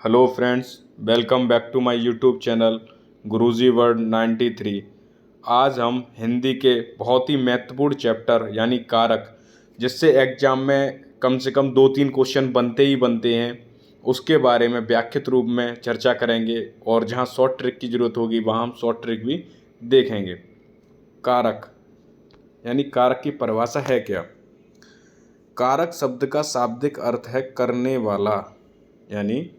Hello friends, welcome back to my YouTube channel Guruji word 93। आज हम हिंदी के बहुत ही महत्वपूर्ण चैप्टर यानी कारक, जिससे एग्जाम में कम से कम 2-3 क्वेश्चन बनते ही बनते हैं, उसके बारे में व्याख्यात रूप में चर्चा करेंगे। और जहां शॉर्ट ट्रिक की ज़रूरत होगी वहां हम शॉर्ट ट्रिक भी देखेंगे। कारक यानी कारक की परिभाषा है क्या? कारक शब्द का शाब्दिक अर्थ है करने वाला। यानी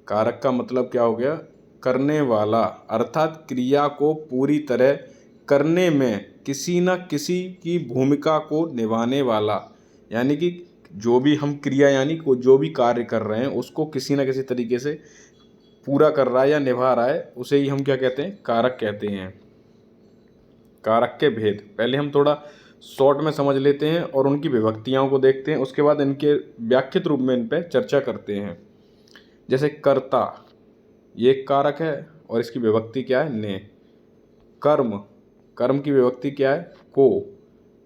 कारक का मतलब क्या हो गया? करने वाला, अर्थात क्रिया को पूरी तरह करने में किसी न किसी की भूमिका को निभाने वाला। यानी कि जो भी हम क्रिया यानी जो भी कार्य कर रहे हैं उसको किसी न किसी तरीके से पूरा कर रहा है या निभा रहा है, उसे ही हम क्या कहते हैं? कारक कहते हैं। कारक के भेद पहले हम थोड़ा शॉर्ट में समझ लेते हैं और उनकी विभक्तियों को देखते हैं, उसके बाद इनके व्याख्यात रूप में इन पर चर्चा करते हैं। जैसे कर्ता, ये एक कारक है और इसकी विभक्ति क्या है? ने। कर्म, कर्म की विभक्ति क्या है? को।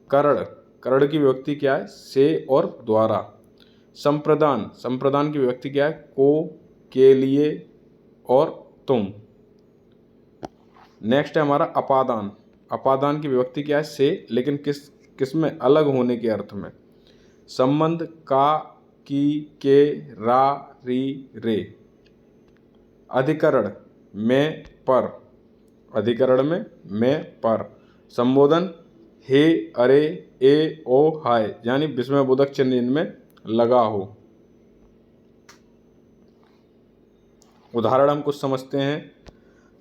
करण, करण की विभक्ति क्या है? से और द्वारा। संप्रदान, संप्रदान की विभक्ति क्या है? को, के लिए और तुम। नेक्स्ट है हमारा अपादान। अपादान की विभक्ति क्या है? से, लेकिन किस में? अलग होने के अर्थ में। संबंध का, की, के, रा, री, रे। अधिकरण, में, पर। अधिकरण में, पर। संबोधन, हे, अरे, ए, ओ, हाय, यानी विस्मयबोधक चिन्ह इनमें लगा हो। उदाहरण हम कुछ समझते हैं।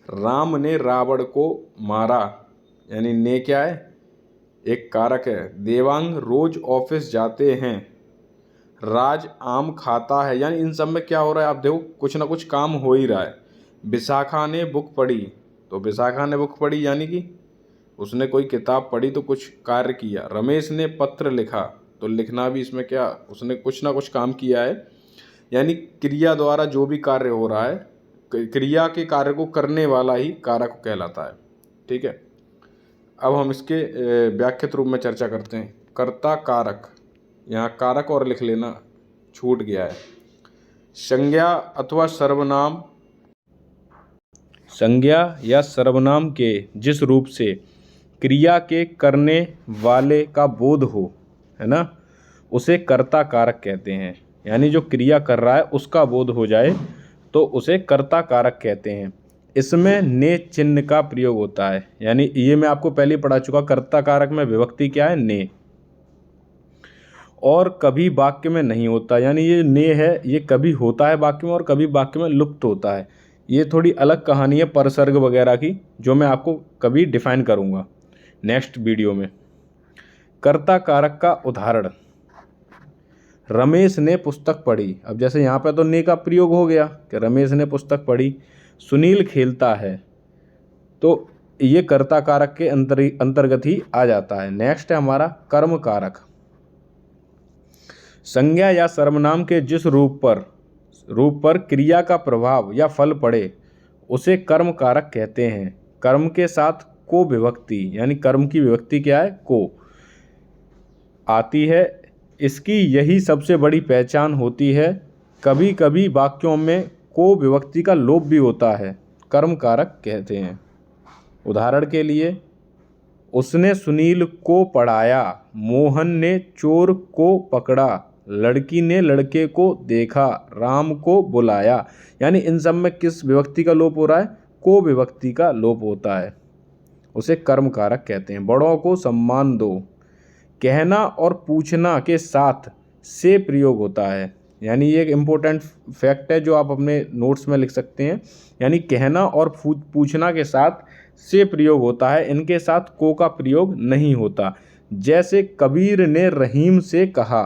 राम ने रावण को मारा, यानी ने क्या है? एक कारक है। देवांग रोज ऑफिस जाते हैं। राज आम खाता है, यानी इन सब में क्या हो रहा है? आप देखो, कुछ ना कुछ काम हो ही रहा है। विशाखा ने बुक पढ़ी, तो विशाखा ने बुक पढ़ी यानी कि उसने कोई किताब पढ़ी, तो कुछ कार्य किया। रमेश ने पत्र लिखा, तो लिखना भी इसमें क्या? उसने कुछ ना कुछ काम किया है। यानी क्रिया द्वारा जो भी कार्य हो रहा है, क्रिया के कार्य को करने वाला ही कारक कहलाता है। ठीक है, अब हम इसके व्याख्यात रूप में चर्चा करते हैं। कर्ता कारक, यहाँ कारक और लिख लेना, छूट गया है। संज्ञा अथवा सर्वनाम, संज्ञा या सर्वनाम के जिस रूप से क्रिया के करने वाले का बोध हो, है ना, उसे कर्ता कारक कहते हैं। यानी जो क्रिया कर रहा है उसका बोध हो जाए तो उसे कर्ता कारक कहते हैं। इसमें ने चिन्ह का प्रयोग होता है। यानी ये मैं आपको पहले पढ़ा चुका, कर्ता कारक में विभक्ति क्या है? ने। और कभी वाक्य में नहीं होता, यानी ये ने है, ये कभी होता है वाक्य में और कभी वाक्य में लुप्त होता है। ये थोड़ी अलग कहानी है परसर्ग वगैरह की, जो मैं आपको कभी डिफाइन करूँगा नेक्स्ट वीडियो में। कर्ता कारक का उदाहरण, रमेश ने पुस्तक पढ़ी। अब जैसे यहाँ पे तो ने का प्रयोग हो गया कि रमेश ने पुस्तक पढ़ी। सुनील खेलता है, तो ये कर्ता कारक के अंतर्गत ही आ जाता है। नेक्स्ट है हमारा कर्म कारक। संज्ञा या सर्वनाम के जिस रूप पर क्रिया का प्रभाव या फल पड़े उसे कर्म कारक कहते हैं। कर्म के साथ को विभक्ति, यानी कर्म की विभक्ति क्या है? को आती है। इसकी यही सबसे बड़ी पहचान होती है। कभी कभी वाक्यों में को विभक्ति का लोप भी होता है, कर्म कारक कहते हैं। उदाहरण के लिए, उसने सुनील को पढ़ाया, मोहन ने चोर को पकड़ा, लड़की ने लड़के को देखा, राम को बुलाया। यानी इन सब में किस विभक्ति का लोप हो रहा है? को विभक्ति का लोप होता है, उसे कर्म कारक कहते हैं। बड़ों को सम्मान दो, कहना और पूछना के साथ से प्रयोग होता है। यानी ये एक इम्पोर्टेंट फैक्ट है जो आप अपने नोट्स में लिख सकते हैं। यानी कहना और पूछना के साथ से प्रयोग होता है, इनके साथ को का प्रयोग नहीं होता। जैसे कबीर ने रहीम से कहा,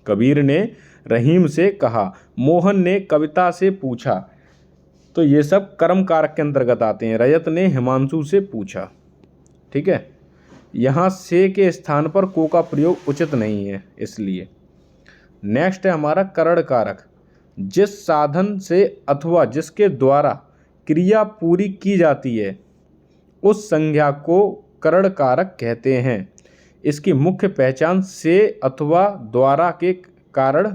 कबीर ने रहीम से कहा, मोहन ने कविता से पूछा, तो ये सब कर्म कारक के अंतर्गत आते हैं। रजत ने हिमांशु से पूछा। ठीक है, यहाँ से के स्थान पर को का प्रयोग उचित नहीं है, इसलिए। नेक्स्ट है हमारा करण कारक। जिस साधन से अथवा जिसके द्वारा क्रिया पूरी की जाती है उस संज्ञा को करण कारक कहते हैं। इसकी मुख्य पहचान से अथवा द्वारा के कारण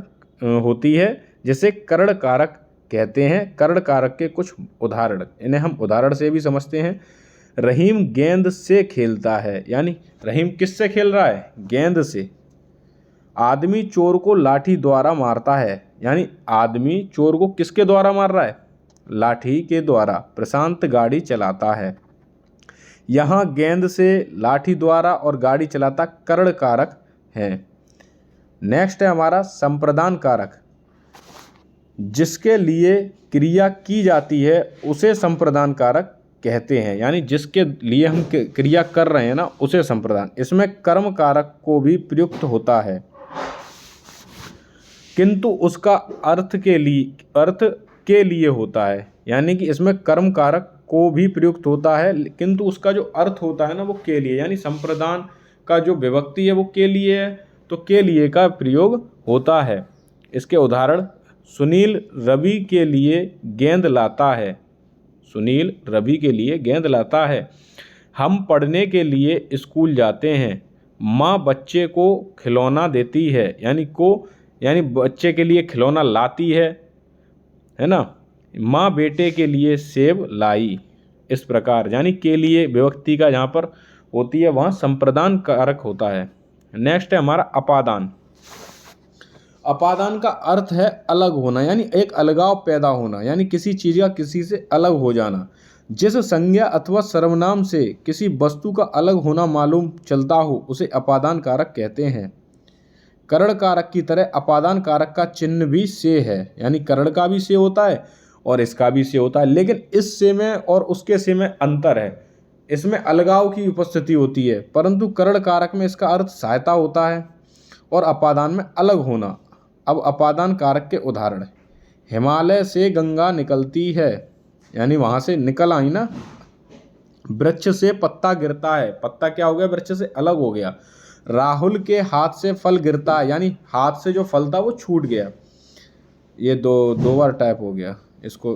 होती है, जिसे करण कारक कहते हैं। करण कारक के कुछ उदाहरण, इन्हें हम उदाहरण से भी समझते हैं। रहीम गेंद से खेलता है, यानी रहीम किससे खेल रहा है? गेंद से। आदमी चोर को लाठी द्वारा मारता है, यानी आदमी चोर को किसके द्वारा मार रहा है? लाठी के द्वारा। प्रशांत गाड़ी चलाता है। यहाँ गेंद से, लाठी द्वारा और गाड़ी चलाता करण कारक हैं। नेक्स्ट है हमारा संप्रदान कारक। जिसके लिए क्रिया की जाती है उसे संप्रदान कारक कहते हैं, यानी जिसके लिए हम क्रिया कर रहे हैं ना, उसे संप्रदान। इसमें कर्म कारक को भी प्रयुक्त होता है, किंतु उसका अर्थ के लिए होता है। यानी कि इसमें कर्म कारक को भी प्रयुक्त होता है, किंतु उसका जो अर्थ होता है ना, वो के लिए। यानी संप्रदान का जो विभक्ति है वो के लिए है, तो के लिए का प्रयोग होता है। इसके उदाहरण, सुनील रवि के लिए गेंद लाता है। सुनील रवि के लिए गेंद लाता है। हम पढ़ने के लिए स्कूल जाते हैं। माँ बच्चे को खिलौना देती है, यानी बच्चे के लिए खिलौना लाती है ना। माँ बेटे के लिए सेब लाई। इस प्रकार, यानी के लिए विभक्ति का जहाँ पर होती है वहाँ संप्रदान कारक होता है। नेक्स्ट है हमारा अपादान। अपादान का अर्थ है अलग होना, यानी एक अलगाव पैदा होना, यानी किसी चीज़ का किसी से अलग हो जाना। जिस संज्ञा अथवा सर्वनाम से किसी वस्तु का अलग होना मालूम चलता हो उसे अपादान कारक कहते हैं। करण कारक की तरह अपादान कारक का चिन्ह भी से है, यानी करण का भी से होता है और इसका भी से होता है, लेकिन इस से में और उसके से में अंतर है। इसमें अलगाव की उपस्थिति होती है, परंतु करण कारक में इसका अर्थ सहायता होता है और अपादान में अलग होना। अब अपादान कारक के उदाहरण, हिमालय से गंगा निकलती है, यानी वहाँ से निकल आई ना। वृक्ष से पत्ता गिरता है, पत्ता क्या हो गया? वृक्ष से अलग हो गया। राहुल के हाथ से फल गिरता है, यानी हाथ से जो फल था वो छूट गया। ये दो बार टाइप हो गया, इसको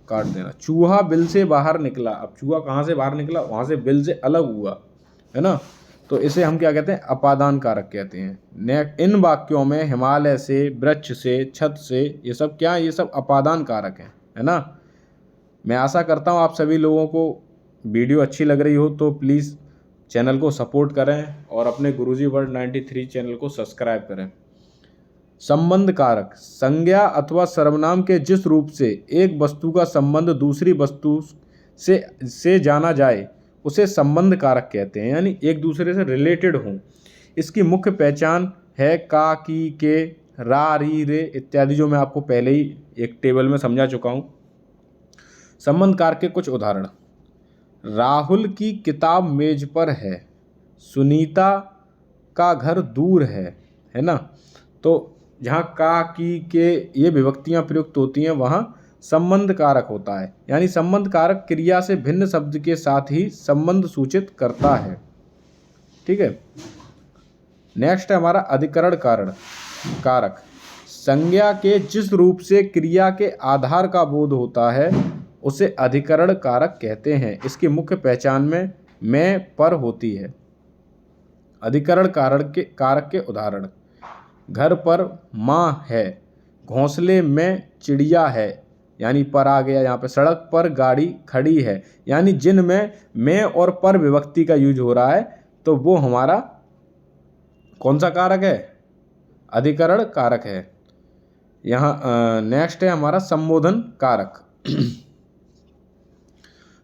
काट देना। चूहा बिल से बाहर निकला। अब चूहा कहाँ से बाहर निकला? वहाँ से बिल से अलग हुआ, है ना। तो इसे हम क्या कहते हैं? अपादान कारक कहते हैं। इन वाक्यों में हिमालय से, वृक्ष से, छत से, ये सब क्या है? ये सब अपादान कारक हैं, है ना। मैं आशा करता हूँ आप सभी लोगों को वीडियो अच्छी लग रही हो, तो प्लीज़ चैनल को सपोर्ट करें और अपने गुरुजी वर्ल्ड 93 चैनल को सब्सक्राइब करें। संबंध कारक, संज्ञा अथवा सर्वनाम के जिस रूप से एक वस्तु का संबंध दूसरी वस्तु से जाना जाए उसे संबंध कारक कहते हैं, यानी एक दूसरे से रिलेटेड हों। इसकी मुख्य पहचान है का, की, के, रा, री, रे इत्यादि, जो मैं आपको पहले ही एक टेबल में समझा चुका हूँ। संबंध कारक के कुछ उदाहरण, राहुल की किताब मेज पर है। सुनीता का घर दूर है ना। तो जहाँ का, की, के ये विभक्तियाँ प्रयुक्त होती हैं वहाँ संबंध कारक होता है, यानी संबंध कारक क्रिया से भिन्न शब्द के साथ ही संबंध सूचित करता है। ठीक है। नेक्स्ट है हमारा अधिकरण कारक। संज्ञा के जिस रूप से क्रिया के आधार का बोध होता है उसे अधिकरण कारक कहते हैं। इसकी मुख्य पहचान में पर होती है। अधिकरण कारक के उदाहरण, घर पर माँ है, घोंसले में चिड़िया है, यानी पर आ गया यहाँ पे। सड़क पर गाड़ी खड़ी है, यानी जिनमें में और पर विभक्ति का यूज हो रहा है, तो वो हमारा कौन सा कारक है? अधिकरण कारक है। यहाँ नेक्स्ट है हमारा संबोधन कारक।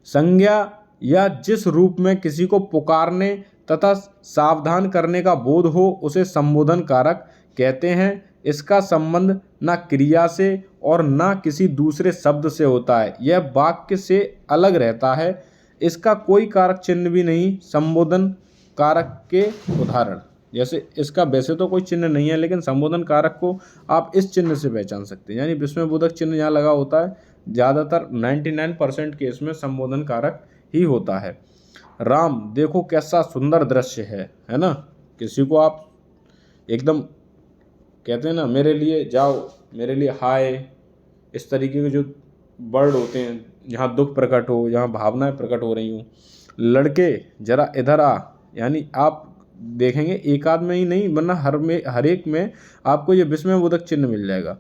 संज्ञा या जिस रूप में किसी को पुकारने तथा सावधान करने का बोध हो उसे संबोधन कारक कहते हैं। इसका संबंध न क्रिया से और न किसी दूसरे शब्द से होता है, यह वाक्य से अलग रहता है। इसका कोई कारक चिन्ह भी नहीं। संबोधन कारक के उदाहरण, जैसे इसका वैसे तो कोई चिन्ह नहीं है, लेकिन संबोधन कारक को आप इस चिन्ह से पहचान सकते हैं, यानी विस्मयबोधक चिन्ह यहाँ लगा होता है। ज़्यादातर 99% केस में संबोधन कारक ही होता है। राम देखो कैसा सुंदर दृश्य है ना। किसी को आप एकदम कहते हैं ना, मेरे लिए जाओ, मेरे लिए हाय, इस तरीके के जो वर्ड होते हैं, जहाँ दुख प्रकट हो, जहाँ भावनाएं प्रकट हो रही हों। लड़के जरा इधर आ, यानी आप देखेंगे एक आध में ही नहीं, वरना हर एक में आपको ये विस्मयबोधक चिन्ह मिल जाएगा।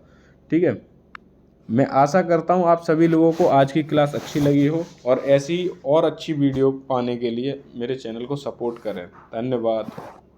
ठीक है। मैं आशा करता हूँ आप सभी लोगों को आज की क्लास अच्छी लगी हो और ऐसी और अच्छी वीडियो पाने के लिए मेरे चैनल को सपोर्ट करें। धन्यवाद।